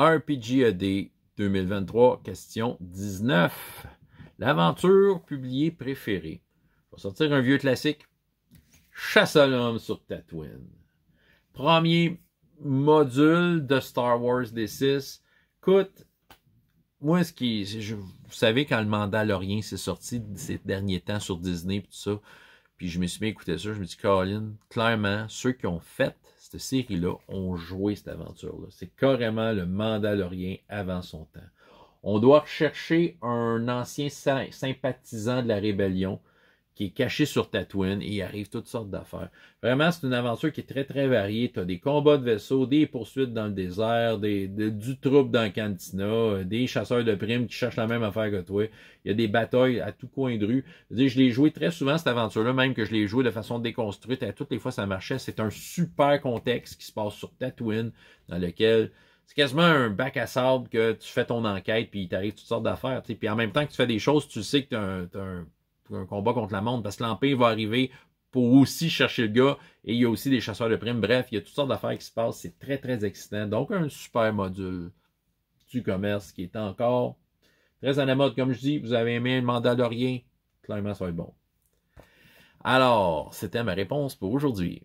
RPGAD 2023, question 19. L'aventure publiée préférée. Je vais sortir un vieux classique. Chasse à l'homme sur Tatooine. Premier module de Star Wars D6. Écoute, moi, vous savez, quand le Mandalorian s'est sorti ces derniers temps sur Disney et tout ça, puis je me suis mis à écouter ça, je me dis, Colin, clairement, ceux qui ont fait cette série-là ont joué cette aventure-là. C'est carrément le Mandalorian avant son temps. On doit rechercher un ancien sympathisant de la rébellion qui est caché sur Tatooine et il arrive toutes sortes d'affaires. Vraiment, c'est une aventure qui est très, très variée. Tu as des combats de vaisseaux, des poursuites dans le désert, du trouble dans le cantina, des chasseurs de primes qui cherchent la même affaire que toi. Il y a des batailles à tout coin de rue. Je l'ai joué très souvent, cette aventure-là, même que je l'ai joué de façon déconstruite. À toutes les fois, ça marchait. C'est un super contexte qui se passe sur Tatooine, dans lequel c'est quasiment un bac à sable que tu fais ton enquête puis il t'arrive toutes sortes d'affaires. Puis en même temps que tu fais des choses, tu sais que tu as un combat contre la montre, parce que l'Empire va arriver pour aussi chercher le gars, et il y a aussi des chasseurs de primes. Bref, il y a toutes sortes d'affaires qui se passent, c'est très, très excitant. Donc, un super module du commerce qui est encore très à la mode. Comme je dis, vous avez aimé le Mandalorian, clairement, ça va être bon. Alors, c'était ma réponse pour aujourd'hui.